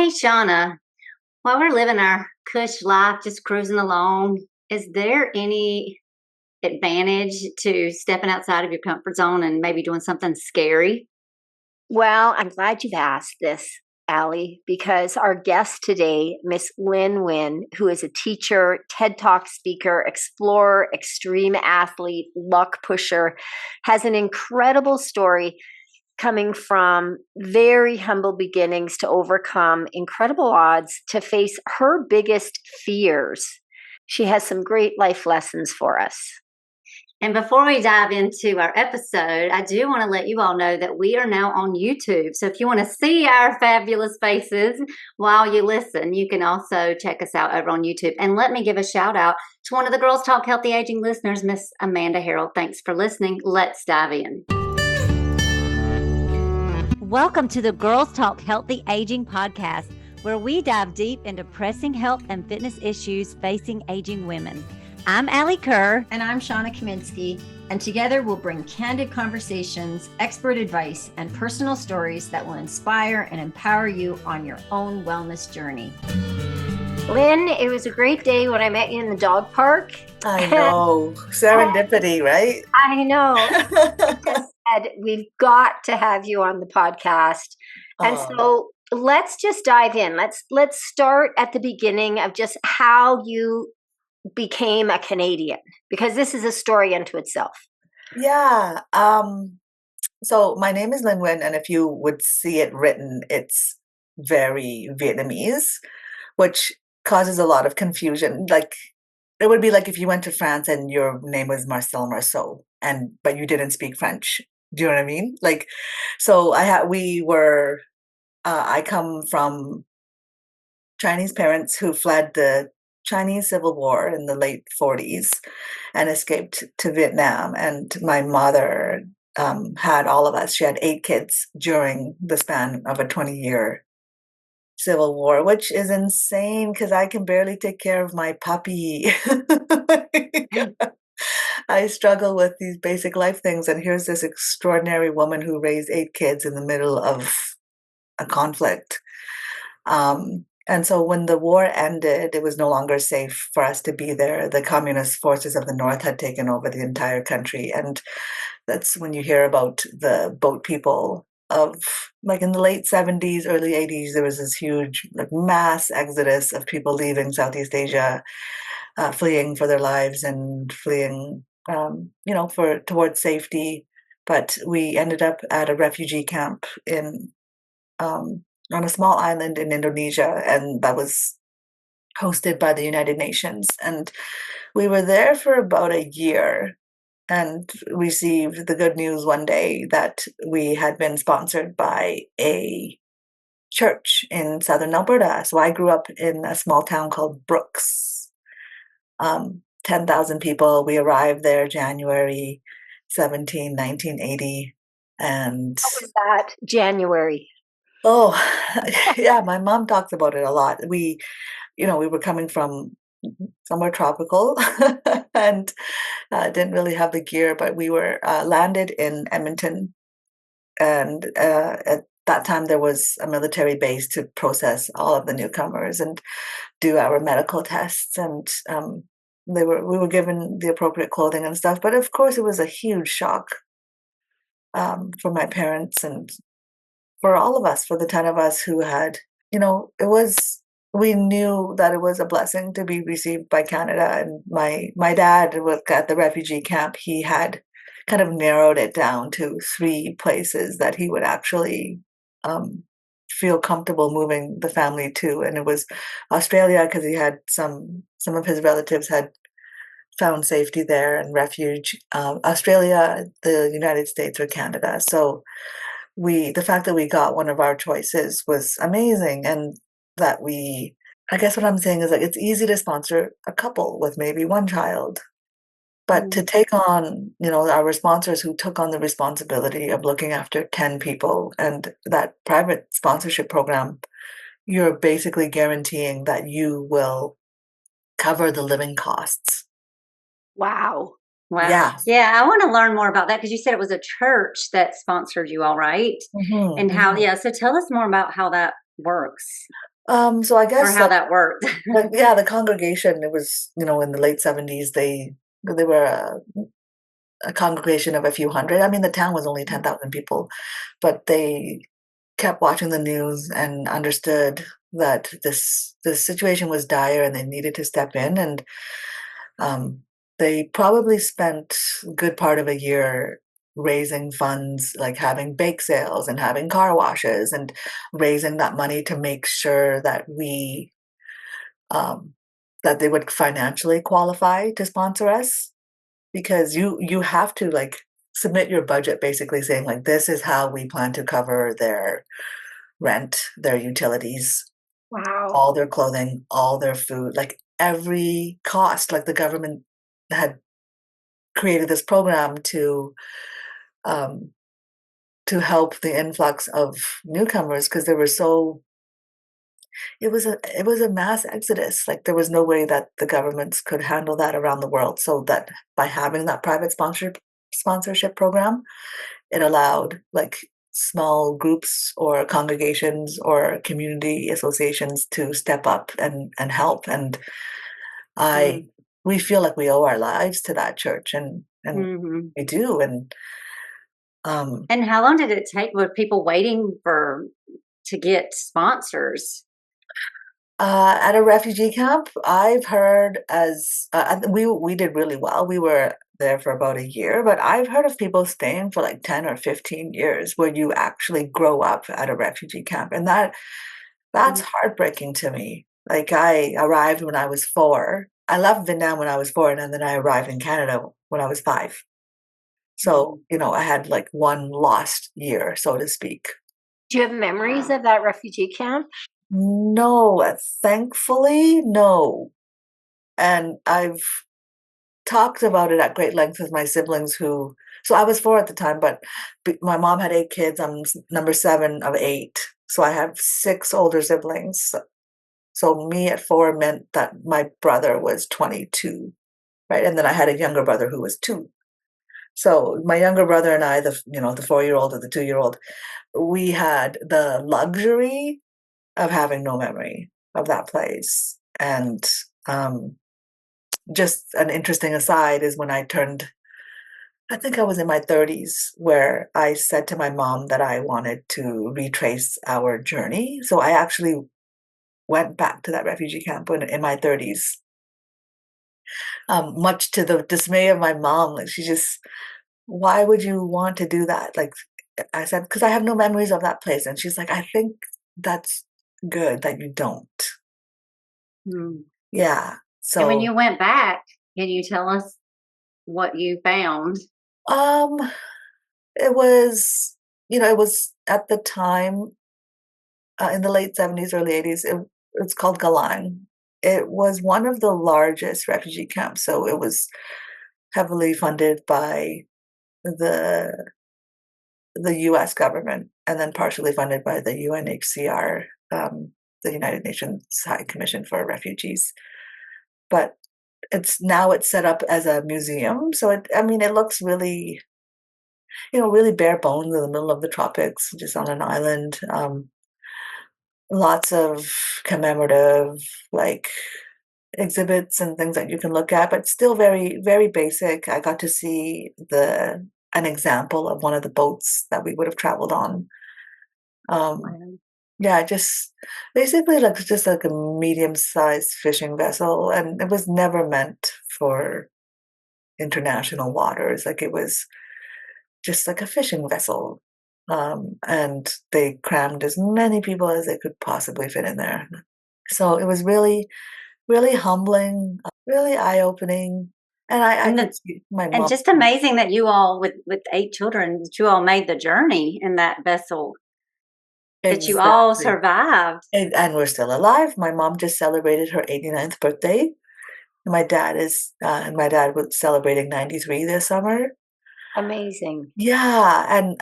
Hey, Shauna, while we're living our cush life, just cruising along, is there any advantage to stepping outside of your comfort zone and maybe doing something scary? Well, I'm glad you've asked this, Allie, because our guest today, Miss Lin Win, who is a teacher, TED Talk speaker, explorer, extreme athlete, luck pusher, has an incredible story coming from very humble beginnings to overcome incredible odds to face her biggest fears. She has some great life lessons for us. And before we dive into our episode, I do want to let you all know that we are now on YouTube. So if you want to see our fabulous faces while you listen, you can also check us out over on YouTube. And let me give a shout out to one of the Girls Talk Healthy Aging listeners, Miss Amanda Harold. Thanks for listening. Let's dive in. Welcome to the Girls Talk Healthy Aging podcast, where we dive deep into pressing health and fitness issues facing aging women. I'm Allie Kerr. And I'm Shauna Kaminsky. And together we'll bring candid conversations, expert advice, and personal stories that will inspire and empower you on your own wellness journey. Lynn, it was a great day when I met you in the dog park. I know. Serendipity, right? I know. Just said, we've got to have you on the podcast. And so let's just dive in. Let's start at the beginning of just how you became a Canadian, because this is a story unto itself. Yeah. So my name is Linh Huynh, and if you would see it written, it's very Vietnamese, which causes a lot of confusion. Like it would be like if you went to France and your name was Marcel Marceau, but you didn't speak French. Do you know what I mean? Like, so I come from Chinese parents who fled the Chinese Civil War in the late 40s and escaped to Vietnam. And my mother had all of us. She had 8 kids during the span of a 20-year Civil War, which is insane because I can barely take care of my puppy. I struggle with these basic life things. And here's this extraordinary woman who raised 8 kids in the middle of a conflict. And so when the war ended, it was no longer safe for us to be there. The communist forces of the North had taken over the entire country. And that's when you hear about the boat people of, like in the late 70s, early 80s, there was this huge mass exodus of people leaving Southeast Asia, fleeing for their lives and fleeing, towards safety. But we ended up at a refugee camp on a small island in Indonesia, and that was hosted by the United Nations. And we were there for about a year and received the good news one day that we had been sponsored by a church in southern Alberta. So I grew up in a small town called Brooks. 10,000 people. We arrived there January 17, 1980. And What was that? January. Oh, yeah, my mom talks about it a lot. We were coming from somewhere tropical and didn't really have the gear, but we were landed in Edmonton. And at that time, there was a military base to process all of the newcomers and do our medical tests. And we were given the appropriate clothing and stuff. But of course, it was a huge shock for my parents and for all of us, for the 10 of us who had, we knew that it was a blessing to be received by Canada. And my dad was at the refugee camp. He had kind of narrowed it down to 3 places that he would actually feel comfortable moving the family to. And it was Australia, because he had some of his relatives had found safety there and refuge. Australia, the United States, or Canada. So the fact that we got one of our choices was amazing. And that I guess what I'm saying is, like, it's easy to sponsor a couple with maybe one child, but to take on, our sponsors who took on the responsibility of looking after 10 people, and that private sponsorship program, you're basically guaranteeing that you will cover the living costs. Wow. Wow. Yeah. Yeah, I want to learn more about that because you said it was a church that sponsored you all, right? Mm-hmm, And how, mm-hmm. so tell us more about how that works. So I or guess how that worked? like yeah, the congregation, it was, in the late 70s, they were a congregation of a few hundred. I mean, the town was only 10,000 people, but they kept watching the news and understood that this situation was dire and they needed to step in. And um, they probably spent a good part of a year raising funds, like having bake sales and having car washes and raising that money to make sure that um, that they would financially qualify to sponsor us, because you have to like submit your budget basically saying like this is how we plan to cover their rent, their utilities, Wow. all their clothing, all their food, like every cost. Like the government had created this program um, to help the influx of newcomers because there were so it was a mass exodus. Like there was no way that the governments could handle that around the world. So that by having that private sponsorship program, it allowed like small groups or congregations or community associations to step up and help. And I Mm. we feel like we owe our lives to that church, and Mhm. we do. Um And how long did it take? Were people waiting for to get sponsors? at a refugee camp, I've heard we did really well. We were there for about a year, but I've heard of people staying for like 10 or 15 years where you actually grow up at a refugee camp. And that's Mm. heartbreaking to me. Like I arrived when I was 4. I left Vietnam when I was 4, and then I arrived in Canada when I was 5. So, Mhm. I had like one lost year, so to speak. Do you have memories Wow. of that refugee camp? No, thankfully, no. And I've talked about it at great length with my siblings who so I was 4 at the time, but my mom had 8 kids. I'm number 7 of 8. So I have 6 older siblings. So me at 4 meant that my brother was 22, right? And then I had a younger brother who was 2. So my younger brother and I, the 4-year-old or the 2-year-old, we had the luxury of having no memory of that place. And um, just an interesting aside is when I think I was in my 30s, where I said to my mom that I wanted to retrace our journey. So I actually went back to that refugee camp in my 30s, much to the dismay of my mom. Like she just, why would you want to do that? Like I said, because I have no memories of that place. And she's like, I think that's good that you don't. Mm. Yeah. And when So, you went back, can you tell us what you found? um, it was, it was at the time in the late 70s, early 80s. It's called Galang. It was one of the largest refugee camps. So it was heavily funded by the the U.S. government and then partially funded by the UNHCR, the United Nations High Commission for Refugees. But it's set up as a museum, so I mean, it looks really, really bare bones in the middle of the tropics, just on an island. Lots of commemorative, like exhibits and things that you can look at, but still very, very basic. I got to see an example of one of the boats that we would have traveled on. Um, Wow. yeah, just basically like just like a medium-sized fishing vessel, and it was never meant for international waters. Like it was just like a fishing vessel. And they crammed as many people as they could possibly fit in there. So it was really, really humbling, really eye-opening. And I And could the see my and mom. just amazing that you all with 8 children, that you all made the journey in that vessel, that you all Exactly. survived. And we're still alive. My mom just celebrated her 89th birthday. My dad was celebrating 93 this summer. Amazing. Yeah, and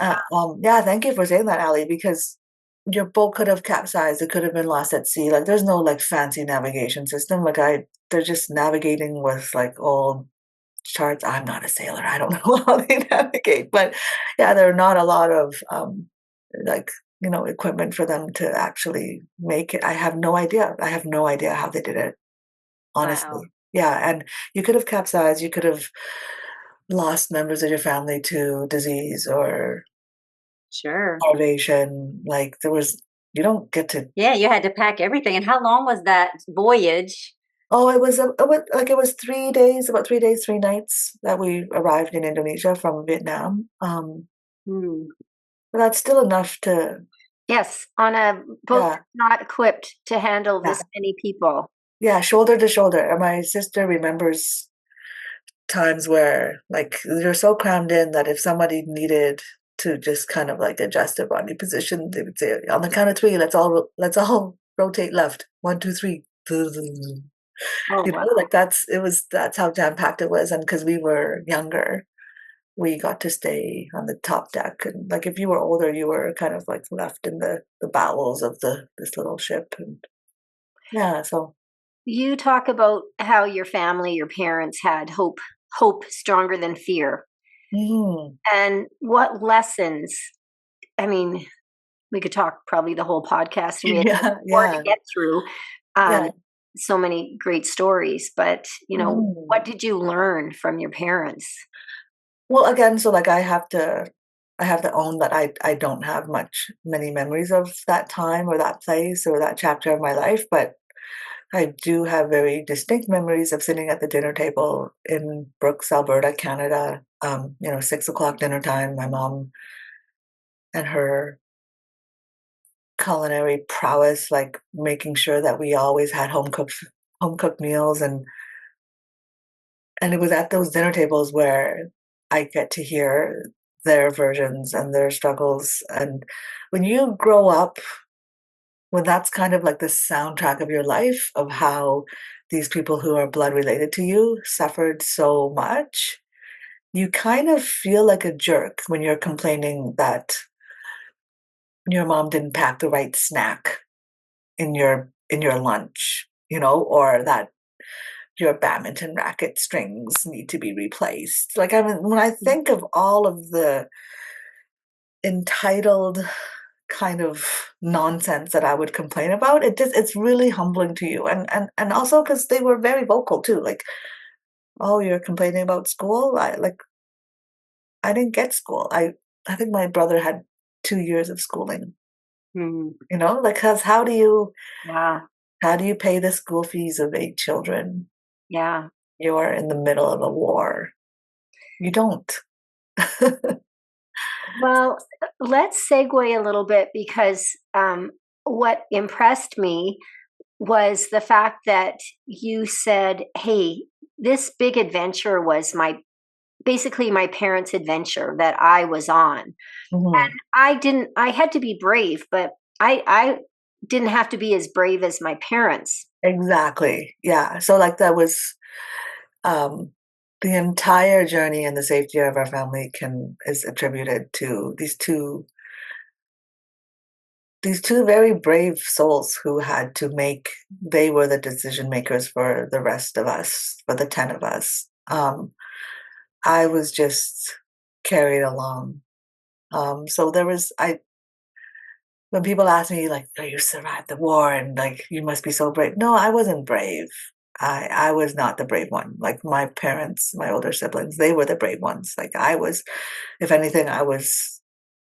yeah, thank you for saying that, Ali, because your boat could have capsized. It could have been lost at sea. Like, there's no like fancy navigation system. They're just navigating with like old charts. I'm not a sailor. I don't know how they navigate, but yeah, there are not a lot of like equipment for them to actually make it. I have no idea. I have no idea how they did it, Wow. honestly. Yeah, and you could have capsized, you could have lost members of your family to disease or Sure. starvation. Like you don't get to. Yeah, you had to pack everything. And how long was that voyage? Oh, it was 3 days, about 3 days, 3 nights that we arrived in Indonesia from Vietnam. Hmm. But that's still enough to, Yes, on a boat yeah, that's not equipped to handle yeah, this many people. yeah, shoulder to shoulder. And my sister remembers times where like you're so crammed in that if somebody needed to just kind of like adjust their body position, they would say, on the count of three, let's all rotate left. 1, 2, 3. Oh, wow. Like that's how jam packed it was. And because we were younger, we got to stay on the top deck. And like if you were older, you were kind of like left in the bowels of this little ship. And yeah, so You talk about how your family, your parents had hope stronger than fear. mhm. And what lessons, I mean, we could talk probably the whole podcast and we have Yeah, more to yeah, get through. yeah. So many great stories, but Mhm. what did you learn from your parents? Well, again, so like I have to own that I don't have many memories of that time or that place or that chapter of my life, but I do have very distinct memories of sitting at the dinner table in Brooks, Alberta, Canada. 6 o'clock dinner time. My mom and her culinary prowess, like making sure that we always had home cooked meals, and it was at those dinner tables where I get to hear their versions and their struggles. And when you grow up, when that's kind of like the soundtrack of your life of how these people who are blood related to you suffered so much, you kind of feel like a jerk when you're complaining that your mom didn't pack the right snack in your lunch, or that your badminton racket strings need to be replaced. Like, I mean, when I think of all of the entitled kind of nonsense that I would complain about, it's really humbling to you. And also because they were very vocal too. Like, oh, you're complaining about school? I didn't get school. I think my brother had 2 years of schooling, Hmm. like, 'cause Yeah, how do you pay the school fees of 8 children? yeah. You're in the middle of a war. You don't. Well, let's segue a little bit because what impressed me was the fact that you said, "Hey, this big adventure was basically my parents' adventure that I was on." Mhm. I had to be brave, but I didn't have to be as brave as my parents. Exactly. Yeah. So like that was um the entire journey and the safety of our family can is attributed to these two very brave souls who had to they were the decision makers for the rest of us, for the 10 of us. I was just carried along. So there was I when people ask me like, "Oh, you survived the war and like you must be so brave." No, I wasn't brave. I was not the brave one. Like my parents, my older siblings, they were the brave ones. Like if anything, I was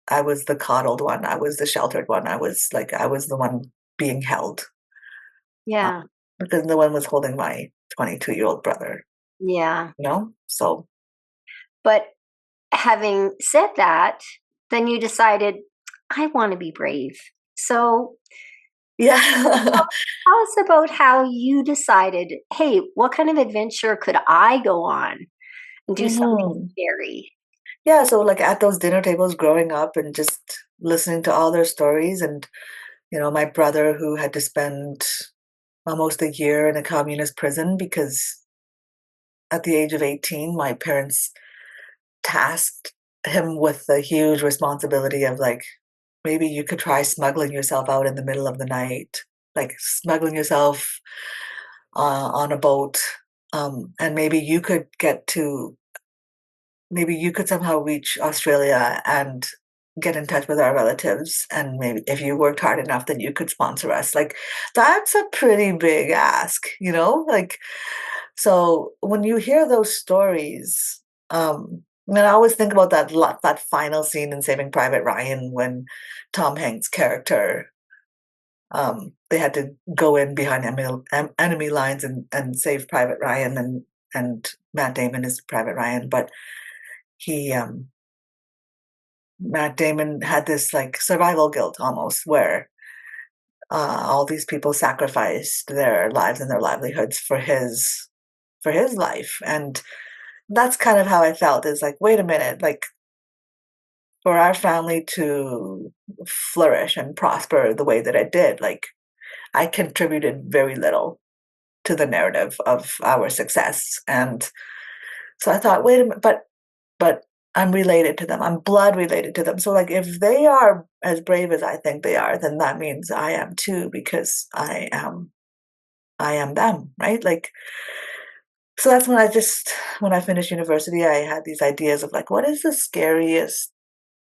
the coddled one. I was the sheltered one. I was the one being held. Uh, Yeah, because no one was holding my 22-year-old brother, yeah. So But having said that, then you decided, I want to be brave. So yeah. tell us about how you decided, hey, what kind of adventure could I go on and do something Mhm. scary? Yeah, so like at those dinner tables growing up and just listening to all their stories and my brother who had to spend almost a year in a communist prison because at the age of 18 my parents tasked him with the huge responsibility of like maybe you could try smuggling yourself out in the middle of the night, like smuggling yourself on a boat, and maybe you could somehow reach Australia and get in touch with our relatives, and maybe if you worked hard enough, then you could sponsor us. Like, that's a pretty big ask, like, so when you hear those stories, and I always think about that final scene in Saving Private Ryan when Tom Hanks' character, they had to go in behind enemy lines and save Private Ryan, and Matt Damon is Private Ryan, but he Matt Damon had this like survival guilt almost, where all these people sacrificed their lives and their livelihoods for his life, and that's kind of how I felt. Is like, wait a minute, like, for our family to flourish and prosper the way that it did, like, I contributed very little to the narrative of our success. And so I thought, wait a minute, but I'm related to them. I'm blood related to them. So like, if they are as brave as I think they are, then that means I am too, because I am them, right? Like, so that's when I finished university, I had these ideas of like, what is the scariest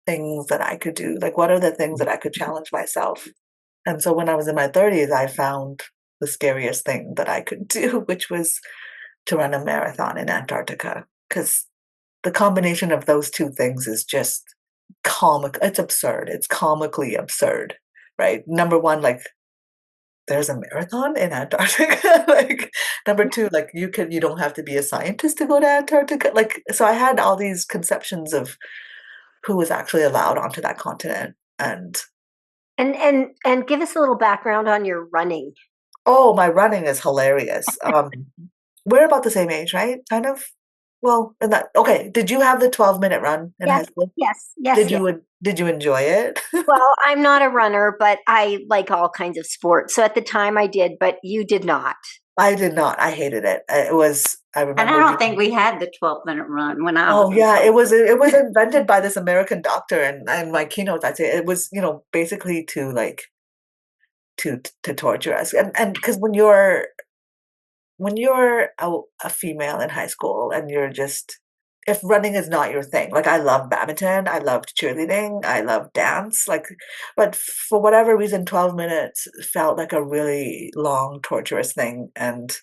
things that I could do? Like, what are the things that I could challenge myself? And so when I was in my 30s, I found the scariest thing that I could do, which was to run a marathon in Antarctica. Because the combination of those two things is just comic. It's absurd. It's comically absurd, right? Number one, like, there's a marathon in Antarctica. Like, number two, like, you don't have to be a scientist to go to Antarctica. Like, so I had all these conceptions of who was actually allowed onto that continent. And give us a little background on your running. oh, my running is hilarious. We're about the same age, right? Kind of. Well, okay. Did you have the 12-minute run in high school? Yes. Did you enjoy it? Well, I'm not a runner, but I like all kinds of sports. So at the time I did, but you did not. I did not. I hated it. I remember. And I don't think we had the 12-minute run when I was. Oh yeah, it was invented by this American doctor, and my keynote, I'd say it was, basically to like to torture us. And because when you're a female in high school and you're just, if running is not your thing, like, I love badminton, I loved cheerleading, I love dance, like, but for whatever reason, 12 minutes felt like a really long, torturous thing. And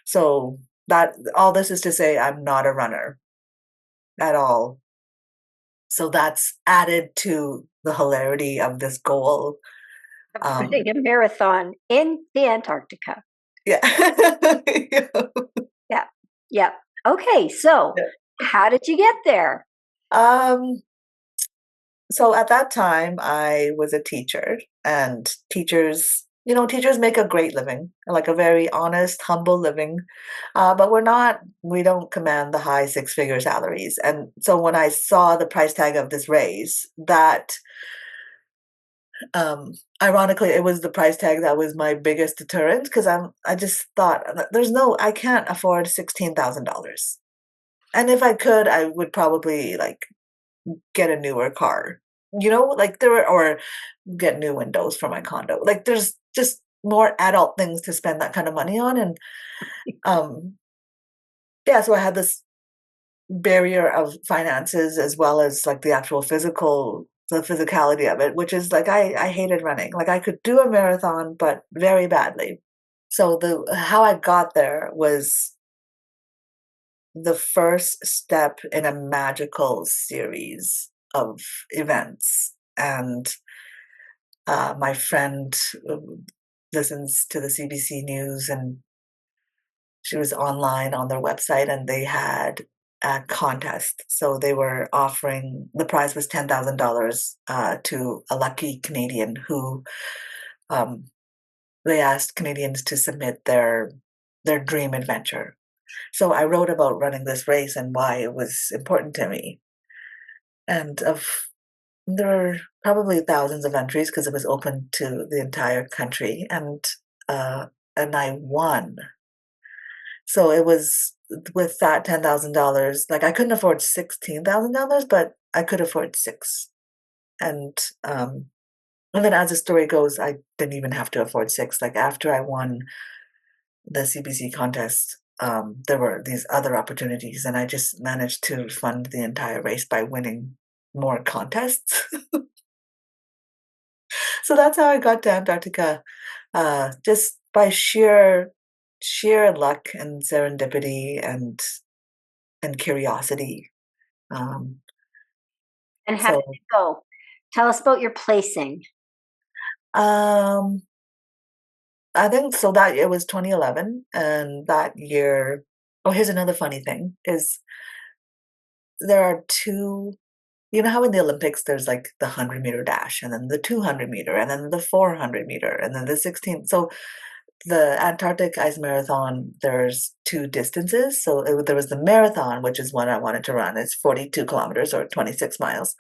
so that all this is to say, I'm not a runner at all. So that's added to the hilarity of this goal. Running a marathon in the Antarctica. Yeah. Yeah. Okay, so how did you get there? So at that time, I was a teacher, and teachers make a great living, like a very honest, humble living. But we don't command the high six-figure salaries. And so when I saw the price tag of this raise, that, ironically, it was the price tag that was my biggest deterrent, because I just thought, I can't afford $16,000. And if I could, I would probably like get a newer car, like or get new windows for my condo. Like, there's just more adult things to spend that kind of money on. And yeah, so I had this barrier of finances, as well as like the physicality of it, which is like, I hated running. Like, I could do a marathon, but very badly. So how I got there was the first step in a magical series of events. And my friend listens to the CBC News, and she was online on their website, and they had a contest. So they were offering, the prize was $10,000 to a lucky Canadian who, they asked Canadians to submit their dream adventure. So I wrote about running this race and why it was important to me. And there were probably thousands of entries, because it was open to the entire country, and I won. So it was, with that $10,000, like, I couldn't afford $16,000, but I could afford six. And then, as the story goes, I didn't even have to afford six. Like, after I won the CBC contest, there were these other opportunities, and I just managed to fund the entire race by winning more contests. So that's how I got to Antarctica, just by sheer luck and serendipity and curiosity. Um, And how did so it go? Tell us about your placing. um, I think so that it was 2011, and that year. Oh, here's another funny thing: is there are two. You know how in the Olympics there's like the 100-meter dash, and then the 200-meter, and then the 400-meter, and then the 16. So the Antarctic Ice Marathon, there's two distances. So there was the marathon, which is one I wanted to run. It's 42 kilometers or 26 miles.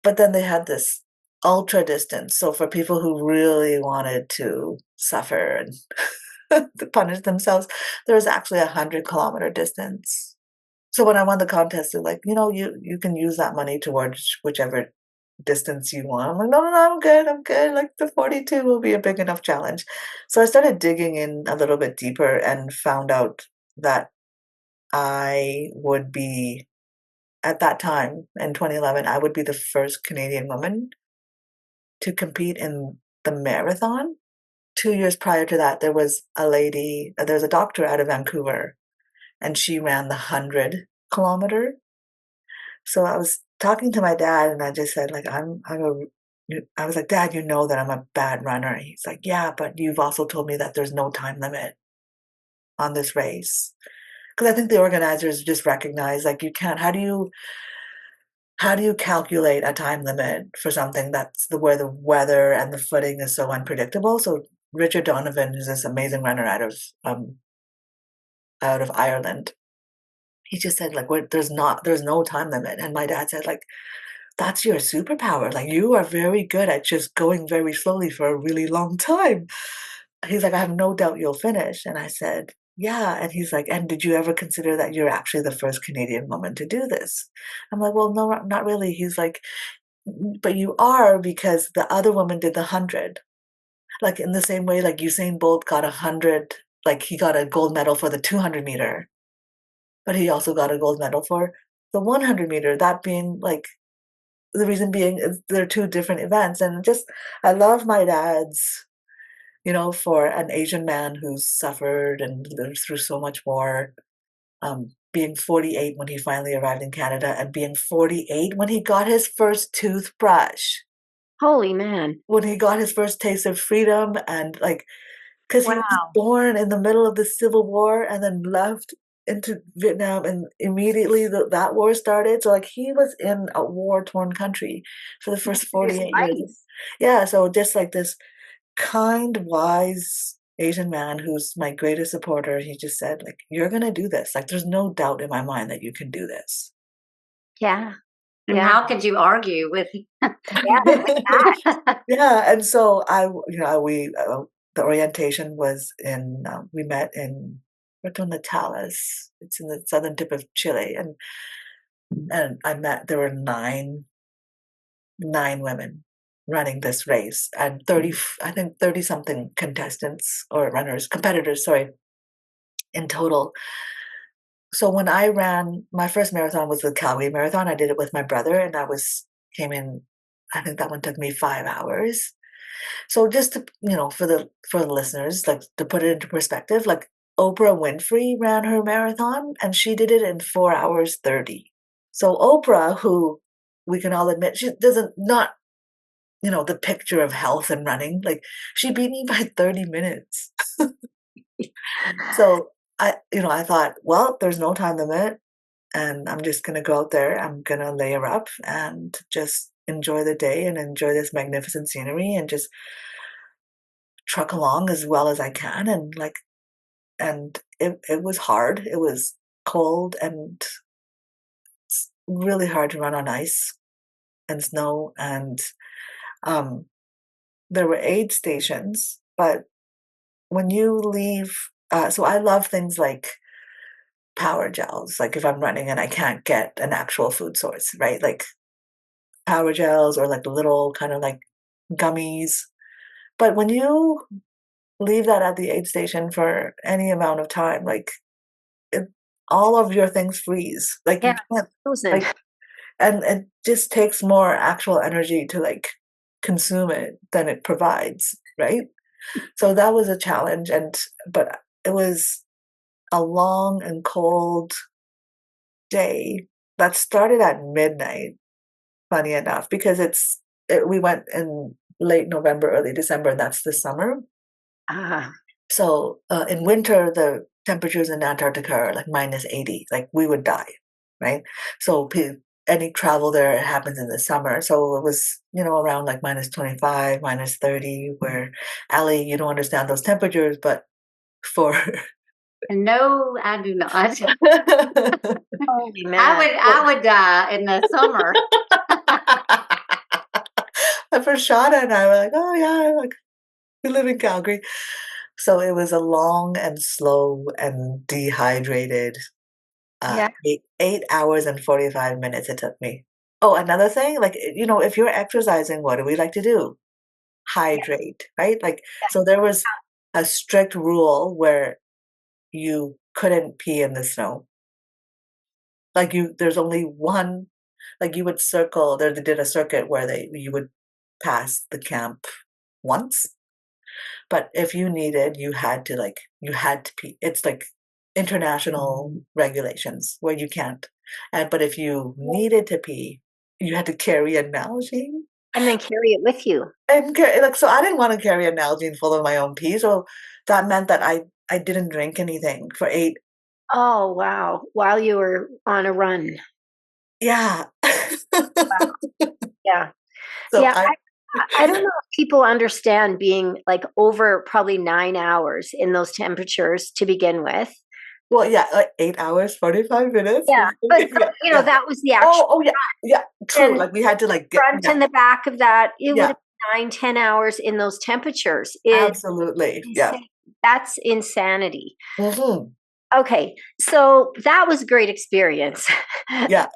But then they had this ultra distance. So for people who really wanted to suffer and to punish themselves, there was actually 100-kilometer distance. So when I won the contest, they're like, you can use that money towards whichever distance you want. I'm like, no, no, no, I'm good, I'm good. Like the 42 will be a big enough challenge. So I started digging in a little bit deeper and found out that I would be, at that time in 2011, I would be the first Canadian woman to compete in the marathon. 2 years prior to that, there was a doctor out of Vancouver, and she ran the 100-kilometer. So I was talking to my dad, and I just said, like, I was like, Dad, you know that I'm a bad runner. He's like, yeah, but you've also told me that there's no time limit on this race. Because I think the organizers just recognize, like, you can't, how do you calculate a time limit for something where the weather and the footing is so unpredictable? So Richard Donovan, who's this amazing runner out of Ireland, he just said, like, there's no time limit. And my dad said, like, that's your superpower. Like, you are very good at just going very slowly for a really long time. He's like, I have no doubt you'll finish. And I said, yeah. And he's like, and did you ever consider that you're actually the first Canadian woman to do this? I'm like, well, no, not really. He's like, but you are, because the other woman did the 100. Like in the same way, like Usain Bolt got 100, like he got a gold medal for the 200-meter, but he also got a gold medal for the 100-meter. That being like, the reason being is they're two different events. And just, I love my dad's, for an Asian man who's suffered and lived through so much more, being 48 when he finally arrived in Canada, and being 48 when he got his first toothbrush, Holy man. when he got his first taste of freedom, and like, because he was Wow. born in the middle of the Civil War and then left into Vietnam, and immediately that war started. So like he was in a war-torn country for the first His 48 years. life. Yeah, so just like this kind, wise Asian man who's my greatest supporter, he just said, like, you're gonna do this. Like, there's no doubt in my mind that you can do this. Yeah. And Yeah. how could you argue with Yeah, and so the orientation was we met in Puerto Natales. It's in the southern tip of Chile, and there were nine women running this race, and 30, I think 30 something contestants or competitors, sorry, in total. So when I ran my first marathon was the Calgary Marathon. I did it with my brother, and came in. I think that one took me 5 hours. So just to, for the listeners, like to put it into perspective, like Oprah Winfrey ran her marathon and she did it in 4 hours 30. So Oprah, who we can all admit, she doesn't not, the picture of health and running, like she beat me by 30 minutes. So I thought, well, there's no time limit, and I'm just gonna go out there. I'm gonna layer up and just enjoy the day and enjoy this magnificent scenery and just truck along as well as I can. And it was hard. It was cold, and it's really hard to run on ice and snow. And um, there were aid stations, but when you leave, so I love things like power gels. Like if I'm running and I can't get an actual food source, right? Like power gels or like the little kind of like gummies. But when you leave that at the aid station for any amount of time, like all of your things freeze. Like you Yeah. can't, Frozen. like and it just takes more actual energy to like consume it than it provides, right? So that was a challenge, but it was a long and cold day that started at midnight, funny enough, because we went in late November, early December, and that's the summer. Ah, So in winter, the temperatures in Antarctica are like -80, like we would die, right? So any travel there happens in the summer. So it was, around like -25, -30, where Ali, you don't understand those temperatures, but for No, I do not. holy man. I would die in the summer. And for Shauna and I were like, oh yeah, like we live in Calgary. So it was a long and slow and dehydrated Yeah. 8 hours and 45 minutes it took me. Oh, another thing, like, if you're exercising, what do we like to do? Hydrate, right? Like, so there was a strict rule where you couldn't pee in the snow. Like there's only one, like you would circle, they did a circuit where you would pass the camp once. But if you needed, you had to pee. It's like international regulations where you can't. But if you needed to pee, you had to carry a Nalgene. And then carry it with you. And so I didn't want to carry a Nalgene full of my own pee. So that meant that I didn't drink anything for 8. Oh, wow. While you were on a run. Yeah. Yeah. So Yeah. I don't know if people understand being like over probably 9 hours in those temperatures to begin with. well, yeah, like 8 hours, 45 minutes. Yeah. But, Yeah. that was the actual Oh, yeah. Yeah. True. and Like we had to like get, front and the back of that. It would yeah, have been 9, 10 hours in those temperatures. absolutely. Yeah. That's insanity. Hmm. Okay. So that was a great experience. Yeah.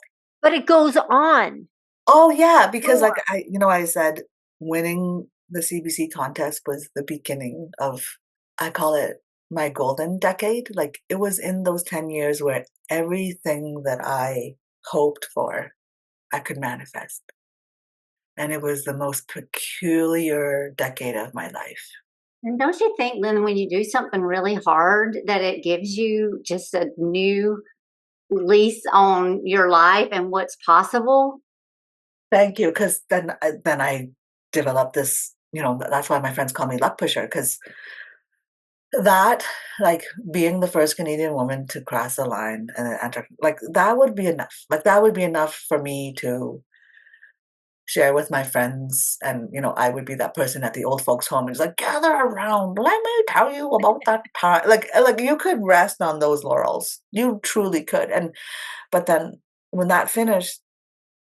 But it goes on. Oh, yeah, because like More. I said winning the CBC contest was the beginning of, I call it my golden decade. Like it was in those 10 years where everything that I hoped for, I could manifest. And it was the most peculiar decade of my life. And don't you think, Lynn, when you do something really hard, that it gives you just a new lease on your life and what's possible? Thank you, because then I developed this, that's why my friends call me luck pusher, because that, like, being the first Canadian woman to cross the line and enter, like, that would be enough. Like, that would be enough for me to share with my friends, and, I would be that person at the old folks' home, and it's like, "Gather around, let me tell you about that time." Like, you could rest on those laurels. You truly could, but then when that finished,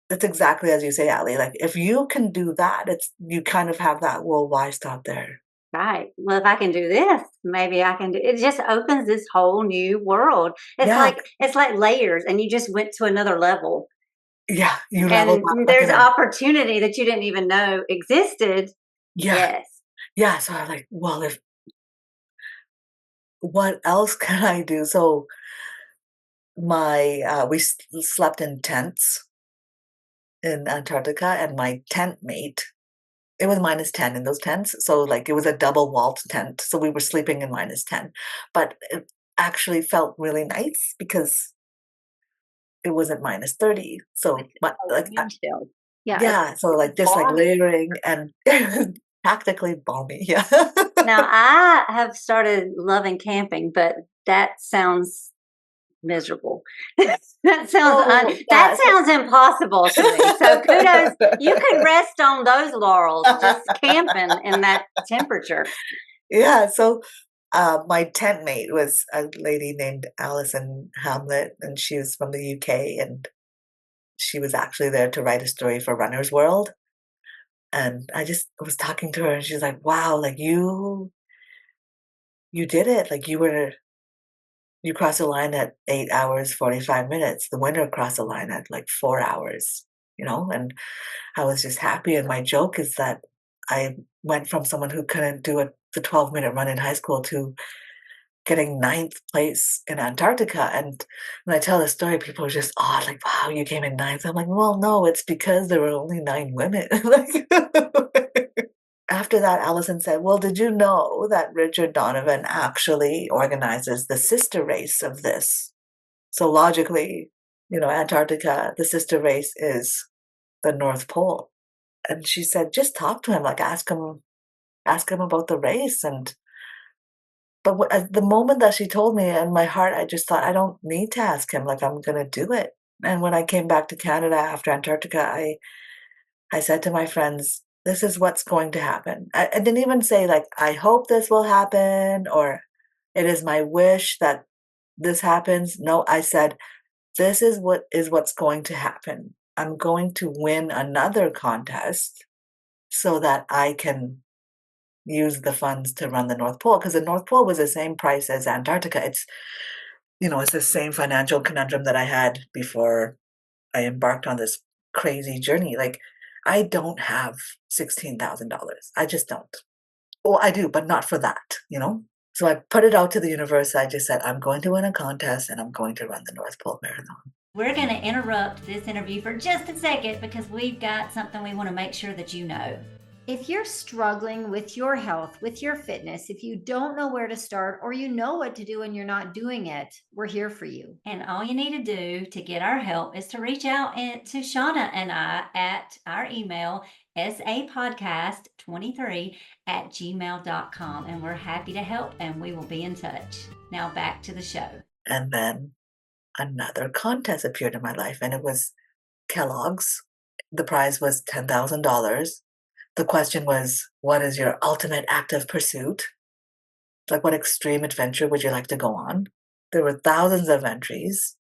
it's exactly as you say, Ali. Like if you can do that, you kind of have that, well, why stop there? Right. Well, if I can do this, maybe I can do it. Just opens this whole new world. Yeah, It's like layers and you just went to another level. yeah, you leveled And up like there's in a opportunity that you didn't even know existed. yeah, Yes. yeah. So I was like, well, if what else can I do? So we slept in tents in Antarctica, and my tent mate, it was -10 in those tents. So like it was a double walled tent. So we were sleeping in -10, but it actually felt really nice because it wasn't -30. So, but like, Wind chill. Yeah. yeah, so like just like Balmy. layering and practically balmy. Yeah. Now I have started loving camping, but that sounds miserable. Oh, That yeah. sounds impossible to me. So kudos. You could rest on those laurels just camping in that temperature. Yeah. So my tent mate was a lady named Alison Hamlet, and she was from the UK, and she was actually there to write a story for Runner's World. And I just was talking to her, and she's like, "Wow, like you did it. Like you crossed the line at 8 hours 45 minutes. The winner crossed the line at like 4 hours." And I was just happy. And my joke is that I went from someone who couldn't do the 12-minute run in high school to getting ninth place in Antarctica. And when I tell the story, people are just odd, like, wow, you came in ninth. I'm like, well, no, it's because there were only 9 women. Like, after that, Allison said, well, did you know that Richard Donovan actually organizes the sister race of this? So logically, Antarctica, the sister race is the North Pole. And she said, just talk to him, like ask him about the race. But at the moment that she told me, in my heart, I just thought, I don't need to ask him, like I'm gonna do it. And when I came back to Canada after Antarctica, I said to my friends, this is what's going to happen. I didn't even say like, I hope this will happen, or it is my wish that this happens. No, I said, this is what's going to happen. I'm going to win another contest so that I can use the funds to run the North Pole, because the North Pole was the same price as Antarctica. It's the same financial conundrum that I had before I embarked on this crazy journey. Like, I don't have $16,000. I just don't. Well, I do, but not for that. So I put it out to the universe. I just said, I'm going to win a contest and I'm going to run the North Pole Marathon. We're going to interrupt this interview for just a second because we've got something we want to make sure that you know. If you're struggling with your health, with your fitness, if you don't know where to start or you know what to do and you're not doing it, we're here for you. And all you need to do to get our help is to reach out to Shauna and I at our email, sapodcast23@gmail.com. And we're happy to help and we will be in touch. Now back to the show. And then another contest appeared in my life, and it was Kellogg's. The prize was $10,000. The question was, what is your ultimate active pursuit? Like, what extreme adventure would you like to go on? There were thousands of entries.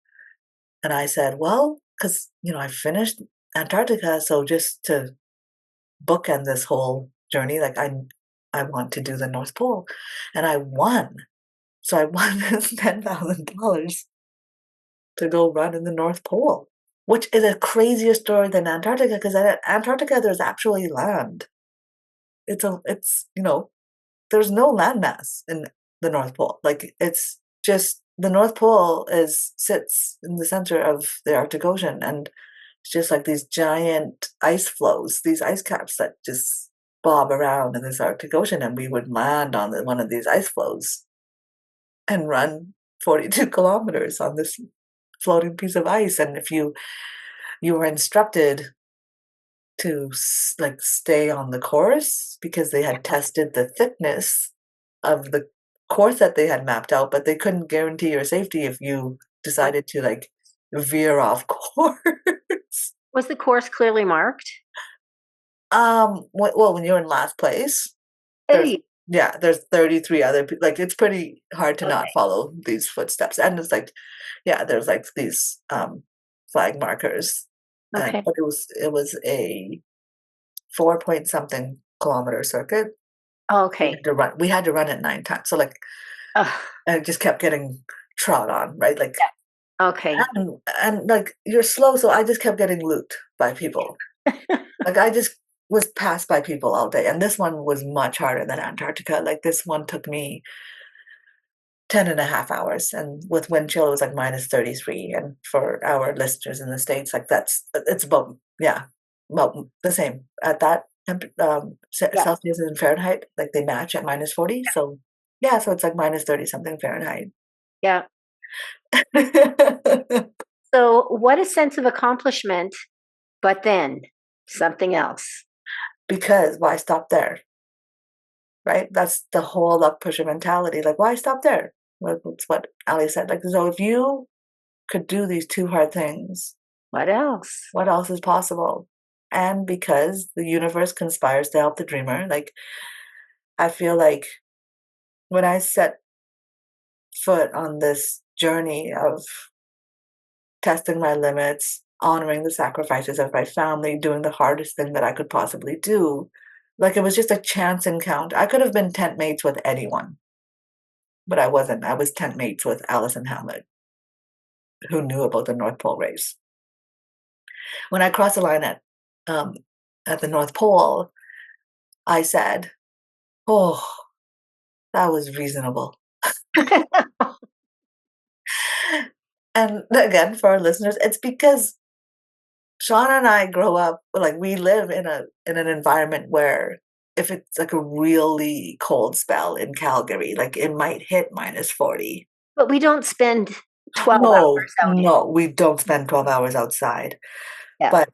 And I said, well, because, I finished Antarctica, so just to bookend this whole journey, like I want to do the North Pole. And I won. So I won this $10,000 to go run in the North Pole, which is a crazier story than Antarctica, because at Antarctica, there's actually land. It's there's no landmass in the North Pole. Like, it's just, the North Pole sits in the center of the Arctic Ocean, and it's just like these giant ice floes, these ice caps that just bob around in this Arctic Ocean, and we would land on one of these ice floes and run 42 kilometers on this floating piece of ice. And if you were instructed to like stay on the course, because they had tested the thickness of the course that they had mapped out, but they couldn't guarantee your safety if you decided to like veer off course. Was the course clearly marked? Well, when you're in last place, there's 33 other people. Like, it's pretty hard to not follow these footsteps. And it's like, there's like these flag markers. Okay. But it was a 4-point-something kilometer circuit. Okay. We had to run it 9 times. So like, and it just kept getting trod on, right? Like, okay. And like, you're slow, so I just kept getting looped by people. Like, I just was passed by people all day. And this one was much harder than Antarctica. Like, this one took me 10 and a half hours, and with wind chill it was like minus 33. And for our listeners in the States, like, it's about the same at that Celsius and Fahrenheit, like they match at minus 40. So so it's like minus 30 something Fahrenheit. Yeah. So what a sense of accomplishment, but then something else. Because why stop there? Right? That's the whole luck pusher mentality. Like, why stop there? That's what Ali said. Like, so if you could do these 2 hard things, what else? What else is possible? And because the universe conspires to help the dreamer, like, I feel like when I set foot on this journey of testing my limits, honoring the sacrifices of my family, doing the hardest thing that I could possibly do, like, it was just a chance encounter. I could have been tent mates with anyone, but I wasn't. I was tent mates with Alison Hamlet, who knew about the North Pole race. When I crossed the line at the North Pole, I said, "Oh, that was reasonable." And again, for our listeners, it's because Sean and I grow up, like we live in an environment where if it's like a really cold spell in Calgary, like it might hit -40. But we don't spend 12 No, hours out. no, we don't spend 12 hours outside. Yeah. But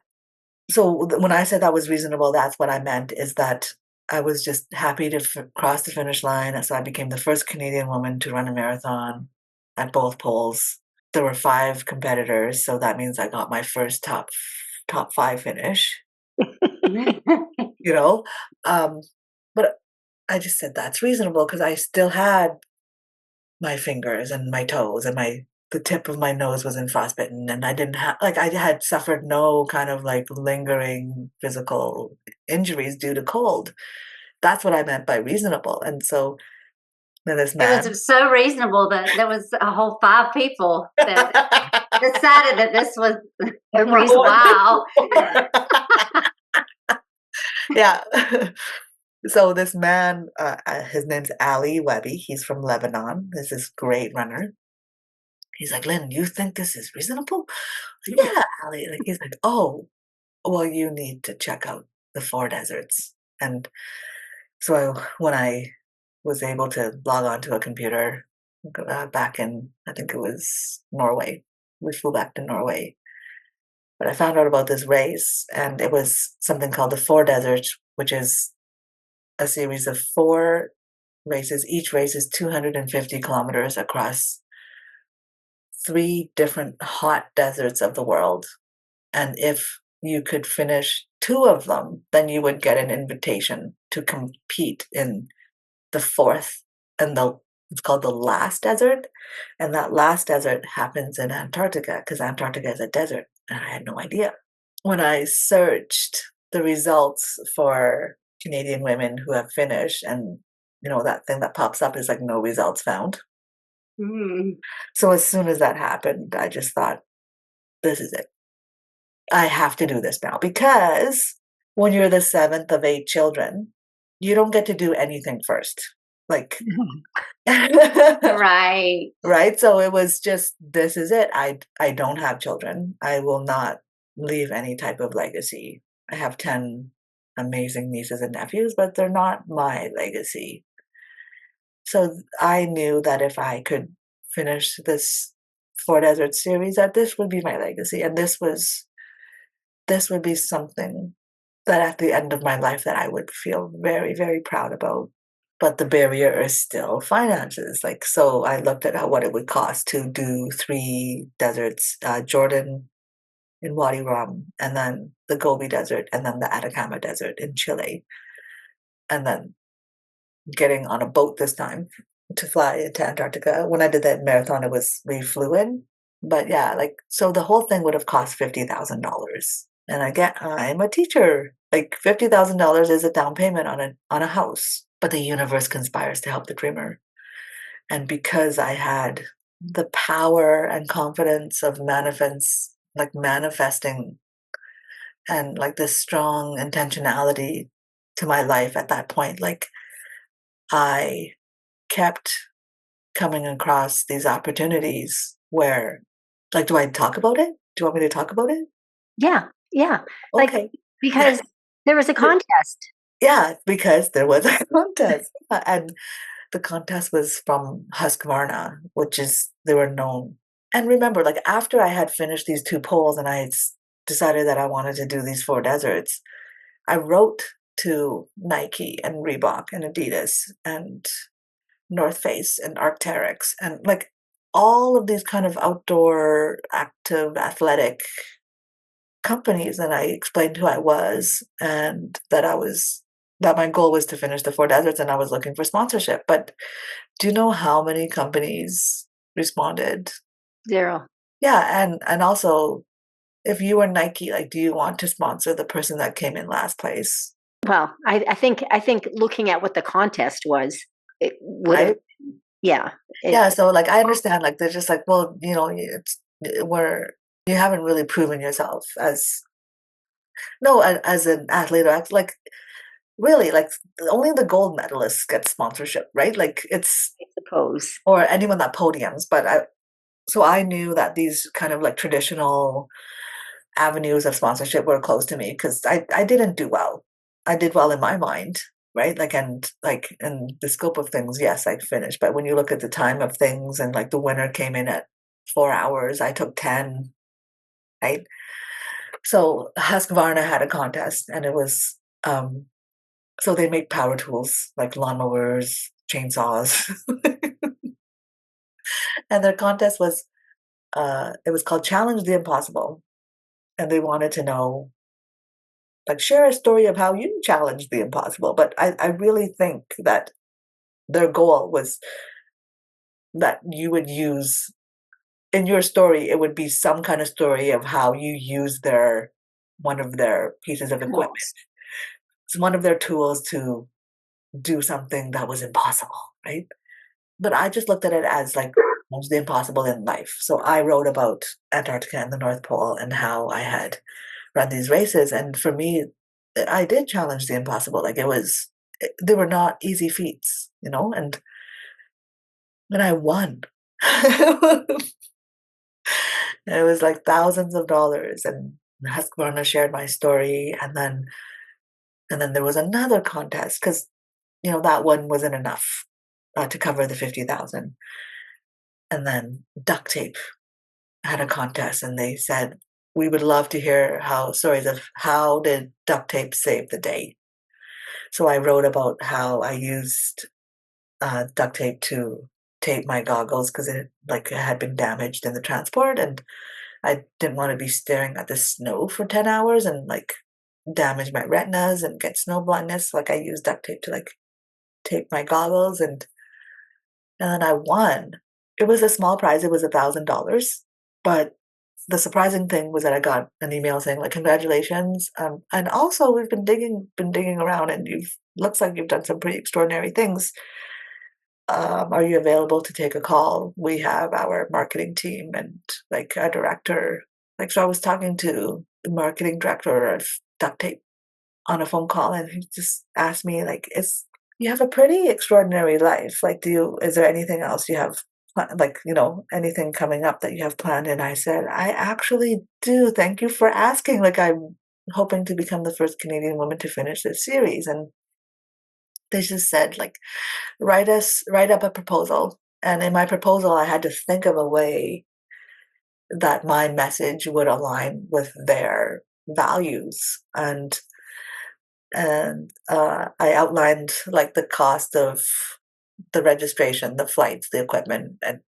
so when I said that was reasonable, that's what I meant is that I was just happy to cross the finish line. So I became the first Canadian woman to run a marathon at both poles. There were 5 competitors, so that means I got my first top 5 finish, you know? But I just said that's reasonable because I still had my fingers and my toes and the tip of my nose was in frostbitten and I didn't have like I had suffered no kind of like lingering physical injuries due to cold. That's what I meant by reasonable. And so then this It man was so reasonable that there was a whole 5 people that decided that this was worthwhile. Yeah. So this man, his name's Ali Webby. He's from Lebanon. He's this great runner. He's like, Lynn, you think this is reasonable? Yeah, Ali. Like, he's like, oh, well, you need to check out the 4 deserts. And so when I was able to log on to a computer back in, I think it was Norway, we flew back to Norway. But I found out about this race, and it was something called the 4 deserts, which is a series of 4 races. Each race is 250 kilometers across 3 different hot deserts of the world. And if you could finish 2 of them, then you would get an invitation to compete in the 4th and it's called the last desert. And that last desert happens in Antarctica because Antarctica is a desert. And I had no idea. When I searched the results for Canadian women who have finished, and that thing that pops up is like no results found. So as soon as that happened, I just thought, this is it. I have to do this now because when you're the 7th of 8 children, you don't get to do anything first. Like, Right. right? So it was just, this is it. I don't have children. I will not leave any type of legacy. I have 10 amazing nieces and nephews, but they're not my legacy. So I knew that if I could finish this 4 desert series, that this would be my legacy. And this would be something that at the end of my life that I would feel very, very proud about. But the barrier is still finances. Like, so I looked at what it would cost to do 3 deserts, Jordan in Wadi Rum, and then the Gobi Desert, and then the Atacama Desert in Chile. And then getting on a boat this time to fly to Antarctica. When I did that marathon, we flew in. But yeah, like, so the whole thing would have cost $50,000. And I'm a teacher. Like $50,000 is a down payment on a house. But the universe conspires to help the dreamer. And because I had the power and confidence of manifesting and like this strong intentionality to my life at that point, like I kept coming across these opportunities where, like, do I talk about it? Do you want me to talk about it? Yeah. Okay. Like, because there was a contest. Yeah, because there was a contest. And the contest was from Husqvarna, they were known. And remember, like, after I had finished these 2 poles and I had decided that I wanted to do these 4 deserts, I wrote to Nike and Reebok and Adidas and North Face and Arc'teryx and like all of these kind of outdoor active athletic companies, and I explained who I was and that my goal was to finish the 4 deserts and I was looking for sponsorship. But do you know how many companies responded? 0. Yeah, and also if you were Nike, like, do you want to sponsor the person that came in last place? Well, I think looking at what the contest was, it would have, Right? yeah. Yeah, so like I understand, like they're just like, well, you haven't really proven yourself as an athlete or like really, like only the gold medalists get sponsorship, right? Like it's, I suppose. or anyone that podiums. But so I knew that these kind of like traditional avenues of sponsorship were close to me because I didn't do well. I did well in my mind, right? Like, and like in the scope of things, yes, I finished. But when you look at the time of things and like the winner came in at 4 hours, I took 10, right? So Husqvarna had a contest and it was, so they make power tools like lawnmowers, chainsaws, and their contest was, it was called Challenge the Impossible. And they wanted to know, like, share a story of how you challenged the impossible. But I really think that their goal was that you would use in your story, it would be some kind of story of how you use their one of their pieces of equipment. It's one of their tools to do something that was impossible, right? But I just looked at it as like what's the impossible in life. So I wrote about Antarctica and the North Pole and how I had run these races. And for me, I did challenge the impossible. Like they were not easy feats, and I won. And it was like thousands of dollars. And Husqvarna shared my story. And then there was another contest because, that one wasn't enough to cover the 50,000. And then duct tape had a contest and they said, we would love to hear stories of how did duct tape save the day. So I wrote about how I used duct tape to tape my goggles because it had been damaged in the transport, and I didn't want to be staring at the snow for 10 hours and damage my retinas and get snow blindness. Like I used duct tape to tape my goggles, and then I won. It was a small prize. It was $1,000, but the surprising thing was that I got an email saying congratulations, and also we've been digging around, and looks like you've done some pretty extraordinary things. Are you available to take a call? We have our marketing team and a director. So I was talking to the marketing director of duct tape on a phone call, and he just asked me you have a pretty extraordinary life. Is there anything else you have, anything coming up that you have planned? And I said, I actually do. Thank you for asking. I'm hoping to become the first Canadian woman to finish this series. And they just said, write up a proposal. And in my proposal, I had to think of a way that my message would align with their values. And I outlined the cost of the registration, the flights, the equipment, and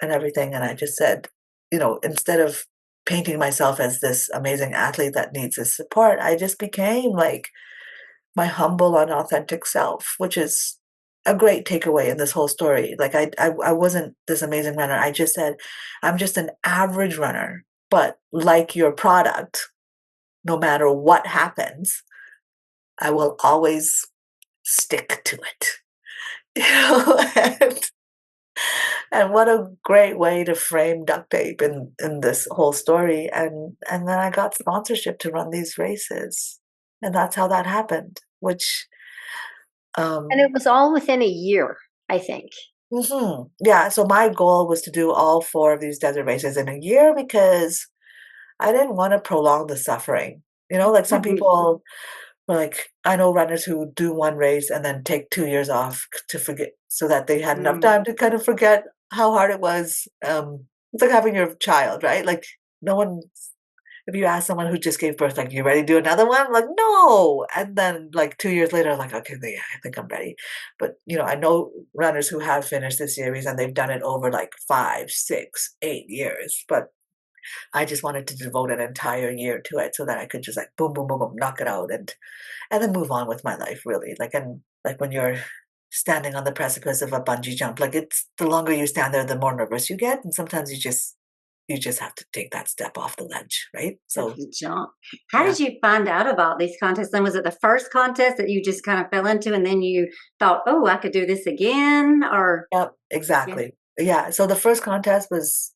everything. And I just said, instead of painting myself as this amazing athlete that needs this support, I just became my humble and authentic self, which is a great takeaway in this whole story. I wasn't this amazing runner. I just said, I'm just an average runner, but like your product, no matter what happens, I will always stick to it. And what a great way to frame duct tape in this whole story. And then I got sponsorship to run these races. And that's how that happened, which And it was all within a year, I think. Yeah, so my goal was to do all 4 of these desert races in a year because I didn't want to prolong the suffering. Some people were I know runners who do one race and then take 2 years off to forget, so that they had enough time to kind of forget how hard it was. It's like having your child, right? No one, if you ask someone who just gave birth, you ready to do another one? No. And then 2 years later, okay, yeah, I think I'm ready. But, I know runners who have finished the series and they've done it over 5, 6, 8 years. But I just wanted to devote an entire year to it so that I could just boom, boom, boom, boom, knock it out and then move on with my life, really. And when you're standing on the precipice of a bungee jump, it's the longer you stand there, the more nervous you get. And sometimes you just have to take that step off the ledge, right? So jump. How did you find out about these contests? And was it the first contest that you just kind of fell into and then you thought, oh, I could do this again? Or yep, exactly. Yeah. So the first contest was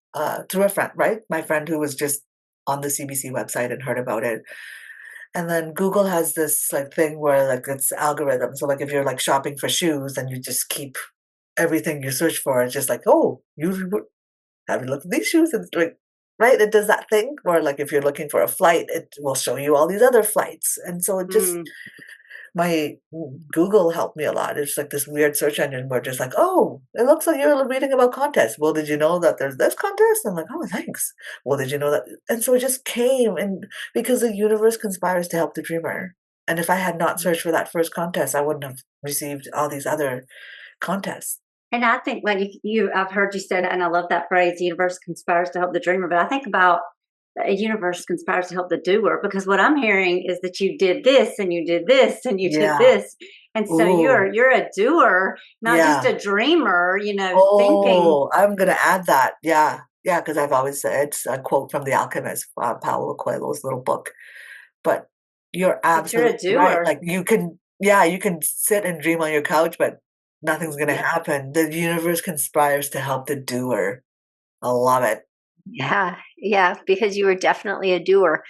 through a friend, right? My friend who was just on the CBC website and heard about it. And then Google has this like thing where like it's algorithm. So like if you're like shopping for shoes, then you just keep everything you search for. It's just like, oh, have you looked at these shoes? And it's like, right? It does that thing where like if you're looking for a flight, it will show you all these other flights. And so it just my Google helped me a lot. It's like this weird search engine where just like, oh, it looks like you're reading about contests. Well, did you know that there's this contest? I'm like, oh, thanks. Well, did you know that? And so it just came, and because the universe conspires to help the dreamer. And if I had not searched for that first contest, I wouldn't have received all these other contests. And I think when I've heard you say that, and I love that phrase, the universe conspires to help the dreamer. But I think about a universe conspires to help the doer, because what I'm hearing is that you did this and you did this and you did Yeah. this. And so Ooh. you're a doer, not just Yeah. a dreamer, thinking. Oh, I'm gonna add that. Yeah. Yeah, because I've always said it's a quote from The Alchemist, Paulo Coelho's little book. But you're But you're a absolutely right. doer. Like you can sit and dream on your couch, but nothing's gonna happen. The universe conspires to help the doer. I love it. Yeah, because you were definitely a doer.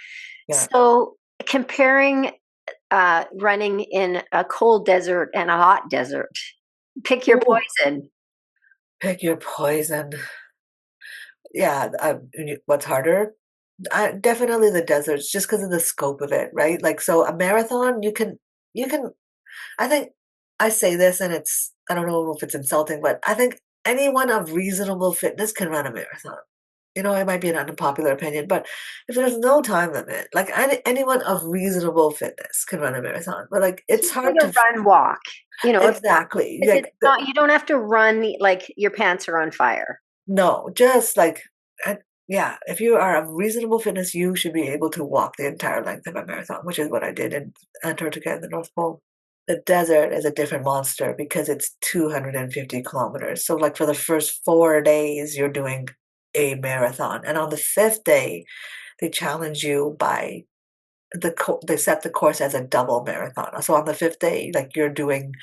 Yeah. So comparing running in a cold desert and a hot desert, pick your Ooh, poison. pick your poison. Yeah, what's harder? Definitely the deserts, just because of the scope of it, right? Like, so a marathon, you can. I think I say this, and I don't know if it's insulting, but I think anyone of reasonable fitness can run a marathon. It might be an unpopular opinion, but if there's no time limit, like anyone of reasonable fitness can run a marathon. But like, it's Like hard a to run walk. exactly It's like not, you don't have to run like your pants are on fire. no, just like and yeah, if you are of reasonable fitness, you should be able to walk the entire length of a marathon, which is what I did in Antarctica and the North Pole. The desert is a different monster because it's 250 kilometers. So, like, for the first 4 days, you're doing a marathon. And on the fifth day, they challenge you by they set the course as a double marathon. So on the fifth day, like you're doing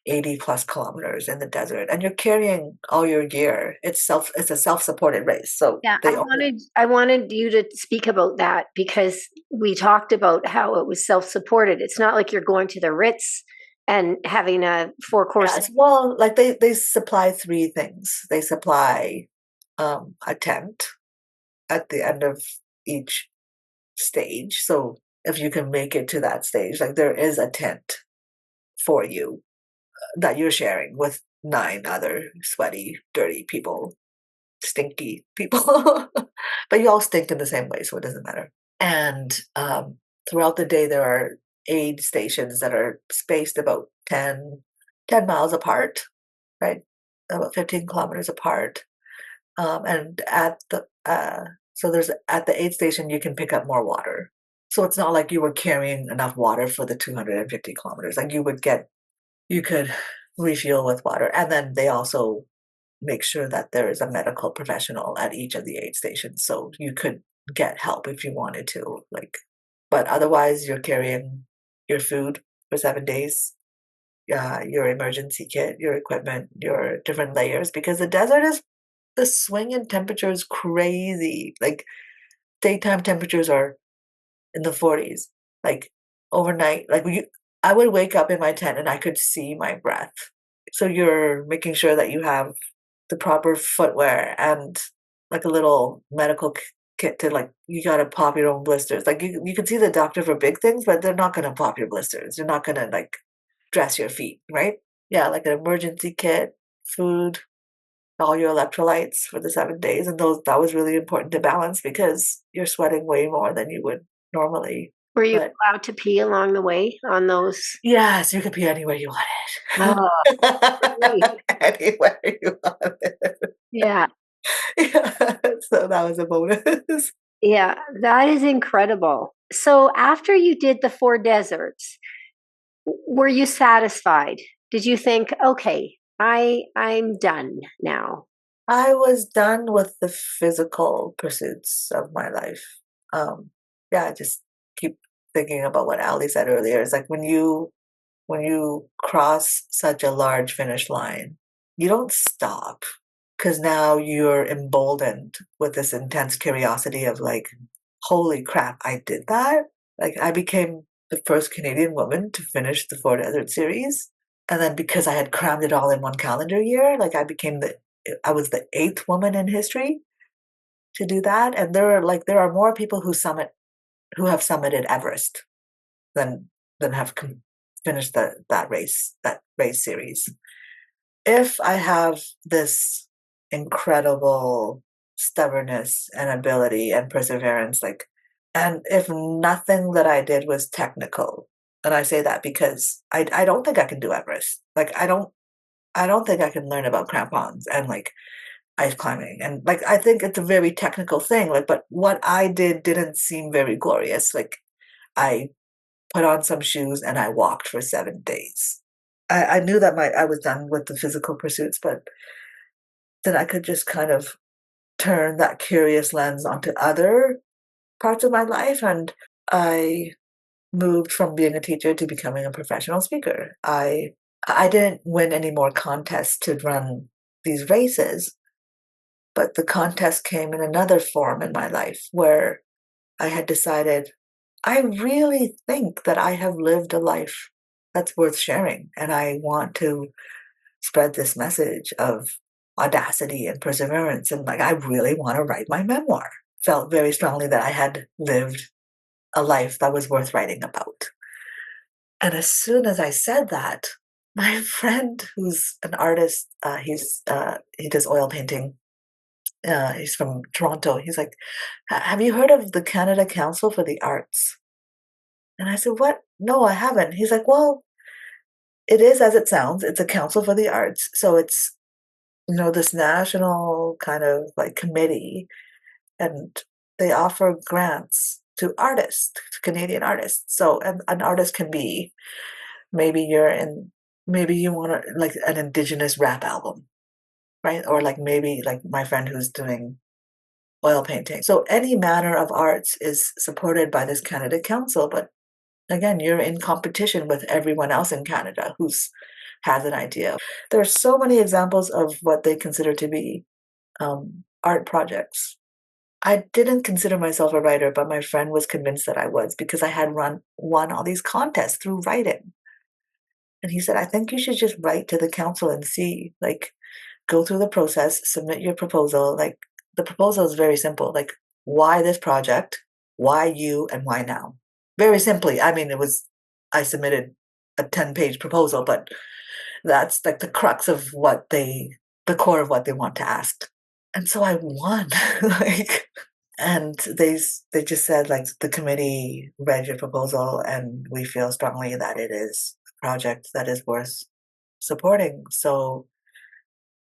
80 plus kilometers in the desert and you're carrying all your gear. It's a self-supported race. So Yeah, they I wanted you to speak about that because we talked about how it was self-supported. It's not like you're going to the Ritz and having a four-course. Yes, well, like they supply three things. They supply a tent at the end of each stage. So if you can make it to that stage, like there is a tent for you that you're sharing with 9 other sweaty, dirty people, stinky people. But you all stink in the same way, so it doesn't matter. And throughout the day, there are aid stations that are spaced about 10 miles apart, right? About 15 kilometers apart. And so there's at the aid station, you can pick up more water. So it's not like you were carrying enough water for the 250 kilometers. Like you could refuel with water. And then they also make sure that there is a medical professional at each of the aid stations. So you could get help if you wanted to. But otherwise, you're carrying your food for 7 days, your emergency kit, your equipment, your different layers, because the swing in temperature is crazy. Like daytime temperatures are in the 40s. Like overnight, I would wake up in my tent and I could see my breath. So you're making sure that you have the proper footwear and like a little medical kit to like you gotta pop your own blisters. Like you can see the doctor for big things, but they're not gonna pop your blisters. They're not gonna like dress your feet, right? Yeah, like an emergency kit, food, all your electrolytes for the 7 days, and that was really important to balance because you're sweating way more than you would normally. Were you But allowed to pee along the way on those? yes, you could be anywhere you Oh, wanted. great. Anywhere you wanted. Yeah, Yeah, so that was a bonus. yeah, that is incredible. So after you did the 4 deserts, were you satisfied? Did you think, okay, I'm done now? I was done with the physical pursuits of my life. Yeah, I just keep thinking about what Ali said earlier. It's like when you cross such a large finish line, you don't stop because now you're emboldened with this intense curiosity of like, holy crap, I did that. Like I became the first Canadian woman to finish the Four Desert series. And then because I had crammed it all in one calendar year, like I was the 8th woman in history to do that. And there are more people who have summited Everest than have finished that race series. If I have this incredible stubbornness and ability and perseverance, and if nothing that I did was technical, and I say that because I don't think I can do Everest. I don't think I can learn about crampons and ice climbing, and I think it's a very technical thing. But what I did didn't seem very glorious. I put on some shoes and I walked for 7 days. I knew that I was done with the physical pursuits, but then I could just kind of turn that curious lens onto other parts of my life, and I moved from being a teacher to becoming a professional speaker. I didn't win any more contests to run these races, but the contest came in another form in my life where I had decided I really think that I have lived a life that's worth sharing, and I want to spread this message of audacity and perseverance, and I really want to write my memoir. Felt very strongly that I had lived a life that was worth writing about. And as soon as I said that, my friend, who's an artist, he does oil painting. He's from Toronto. He's like, "Have you heard of the Canada Council for the Arts?" And I said, "What? No, I haven't." He's like, "Well, it is as it sounds. It's a council for the arts. So it's, this national kind of committee, and they offer grants to artists, to Canadian artists. So an artist can be, maybe you want an Indigenous rap album, right? Or maybe my friend who's doing oil painting. So any manner of arts is supported by this Canada Council, but again, you're in competition with everyone else in Canada has an idea. There are so many examples of what they consider to be art projects. I didn't consider myself a writer, but my friend was convinced that I was because I had won all these contests through writing. And he said, "I think you should just write to the council and see, go through the process, submit your proposal. The proposal is very simple. Why this project? Why you? And why now?" Very simply. I mean, I submitted a 10-page proposal, but that's the crux of the core of what they want to ask. And so I won. And they just said, the committee read your proposal and we feel strongly that it is a project that is worth supporting. So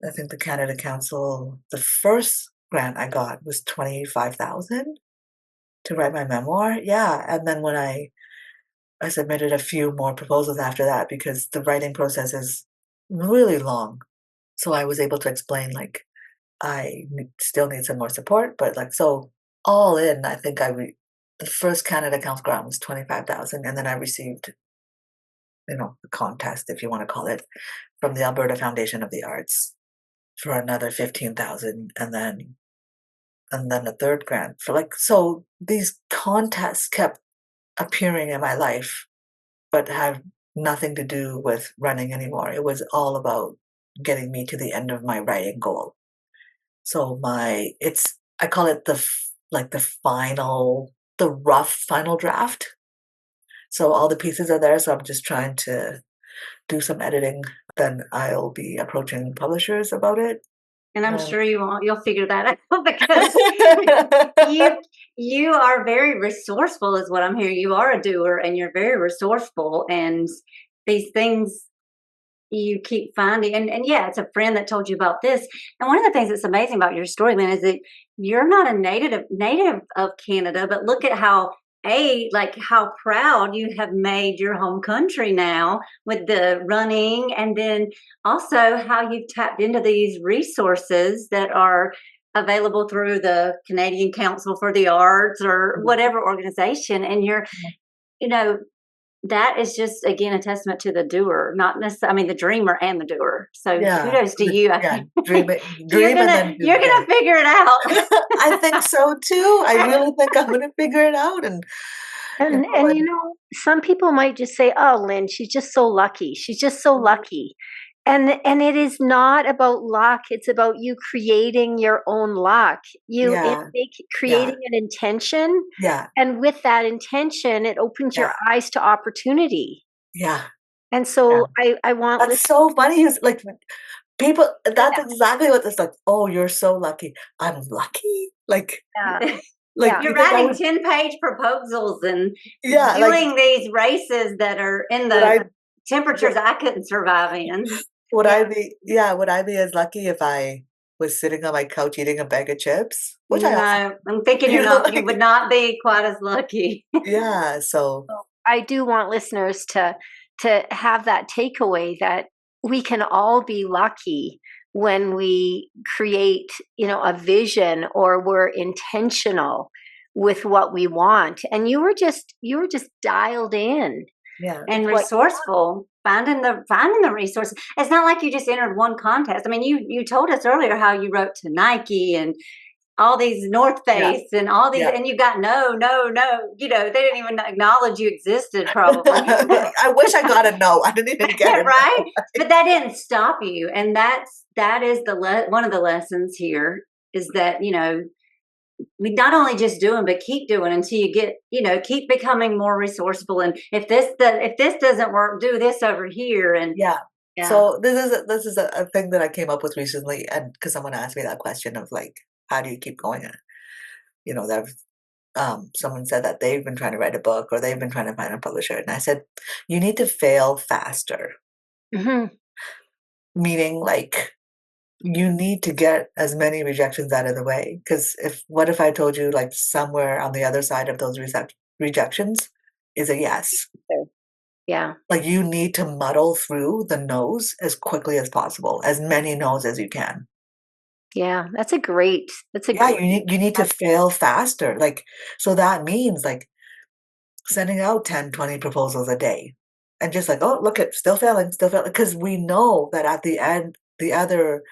I think the Canada Council, the first grant I got was $25,000 to write my memoir. Yeah. And then when I submitted a few more proposals after that because the writing process is really long. So I was able to explain I still need some more support, but so all in, I think the first Canada Council grant was $25,000, and then I received, the contest, if you want to call it, from the Alberta Foundation of the Arts for another $15,000, and then a third grant for so these contests kept appearing in my life, but have nothing to do with running anymore. It was all about getting me to the end of my writing goal. So I call it the rough final draft. So all the pieces are there. So I'm just trying to do some editing. Then I'll be approaching publishers about it. And I'm sure you'll figure that out because you are very resourceful is what I'm hearing. You are a doer and you're very resourceful, and these things you keep finding. And yeah, it's a friend that told you about this. And one of the things that's amazing about your story, Lynn, is that you're not a native of Canada, but look at how proud you have made your home country now with the running, and then also how you've tapped into these resources that are available through the Canadian Council for the Arts or whatever organization. And you're, that is just, again, a testament to the doer, not necessarily, the dreamer and the doer. So kudos to you. Dream you're gonna figure it out. I think so too. I really think I'm gonna figure it out. And And you know, some people might just say, "Oh, Lynn, she's just so lucky. She's just so lucky." And it is not about luck. It's about you creating your own luck. Yeah, yeah, Creating an intention, yeah, and with that intention, it opens yeah, your eyes to opportunity. yeah, And yeah. so I want That's so funny. Like people, that's exactly what it's like. Oh, you're so lucky. I'm lucky. yeah, Like yeah, you You're think I writing would? 10-page proposals and Yeah, like doing these races that are in would the I? temperatures I couldn't survive in. Would yeah. I be? Yeah, would I be as lucky if I was sitting on my couch eating a bag of chips? Which I also, No, I'm thinking you know, you would not be quite as lucky. yeah. So I do want listeners to have that takeaway that we can all be lucky when we create, you know, a vision or we're intentional with what we want. And you were just dialed in yeah, with And what resourceful, finding the resources. It's not like you just entered one contest. I mean, you told us earlier how you wrote to Nike and all these North yeah, Face and all these, yeah. and you got no, no, no. You know, they didn't even acknowledge you existed, probably. I wish I got a no. I didn't even get a Right? no. But that didn't stop you, and that is one of the lessons here is that, you know, we not only just doing but keep doing until you get, you know, keep becoming more resourceful, and if this doesn't work, do this over here. And Yeah. yeah. So this is a thing that I came up with recently, and because someone asked me that question of like, how do you keep going? You know, that someone said that they've been trying to write a book or they've been trying to find a publisher, and I said, you need to fail faster, Mhm. meaning like you need to get as many rejections out of the way. Because what if I told you like somewhere on the other side of those rejections is a yes? Yeah. Like you need to muddle through the no's as quickly as possible, as many no's as you can. Yeah. That's a Yeah, great you need to fail faster. Like so that means like sending out 10, 20 proposals a day. And just like, oh, look at still failing, still failing. Because we know that at the end, the other,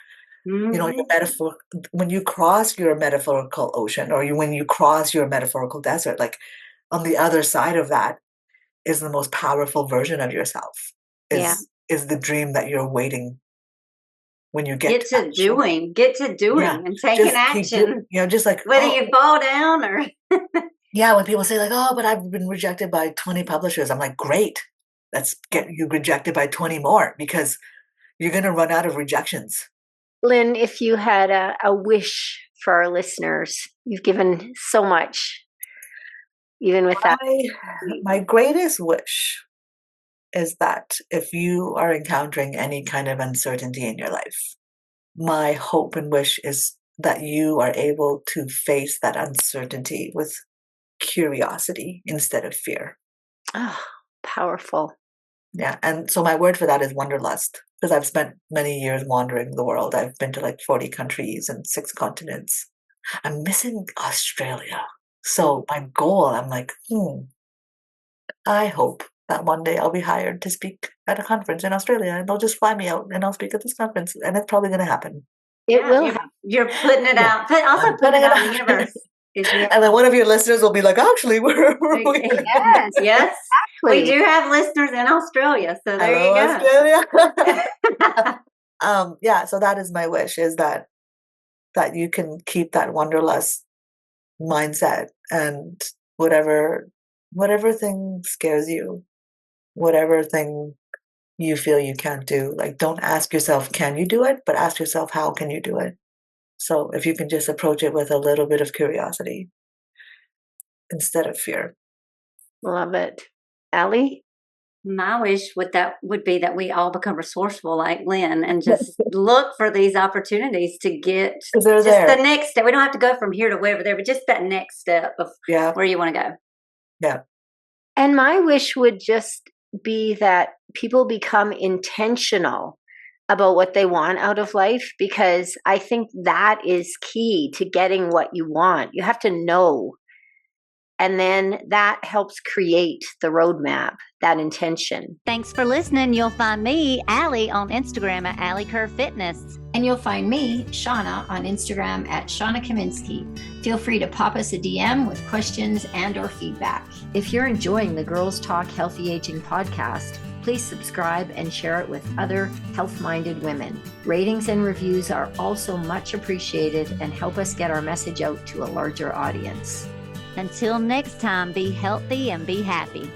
you know, your Mhm. metaphor, when you cross your metaphorical ocean or when you cross your metaphorical desert, like on the other side of that is the most powerful version of yourself, yeah. is the dream that you're waiting when you get Get to that to shore. doing, get to Yeah. doing and taking Just keep doing, action, just like, whether oh, you fall down or yeah, when people say like, "Oh, but I've been rejected by 20 publishers." I'm like, "Great. Let's get you rejected by 20 more because you're gonna run out of rejections." Lynn, if you had a wish for our listeners, you've given so much, even with that. My my greatest wish is that if you are encountering any kind of uncertainty in your life, my hope and wish is that you are able to face that uncertainty with curiosity instead of fear. Oh, powerful. Yeah, and so my word for that is wanderlust, because I've spent many years wandering the world. I've been to like 40 countries and 6 continents. I'm missing Australia. So my goal, I'm like, I hope that one day I'll be hired to speak at a conference in Australia and they'll just fly me out and I'll speak at this conference and it's probably gonna happen. It yeah, will happen. you're putting it Yeah. out, also I'm putting putting it it out in the out. universe. Yeah. And then one of your listeners will be like, actually, we're Yes, Yes, we exactly. do have listeners in Australia, so there you hello, go. Australia. Yeah, so that is my wish is that you can keep that wanderlust mindset and whatever whatever thing scares you, whatever thing you feel you can't do, like don't ask yourself can you do it, but ask yourself how can you do it. So if you can just approach it with a little bit of curiosity instead of fear. Love it. Allie? My wish would be that we all become resourceful like Lynn and just look for these opportunities to get Because they're just the there. next step. We don't have to go from here to wherever there, but just that next step of Yeah, where you want to go. yeah, And my wish would just be that people become intentional about what they want out of life, because I think that is key to getting what you want. You have to know. And then that helps create the roadmap, that intention. Thanks for listening. You'll find me, Allie, on Instagram at Allie Curve Fitness. And you'll find me, Shauna, on Instagram at Shauna Kaminsky. Feel free to pop us a DM with questions and or feedback. If you're enjoying the Girls Talk Healthy Aging podcast, please subscribe and share it with other health-minded women. Ratings and reviews are also much appreciated and help us get our message out to a larger audience. Until next time, be healthy and be happy.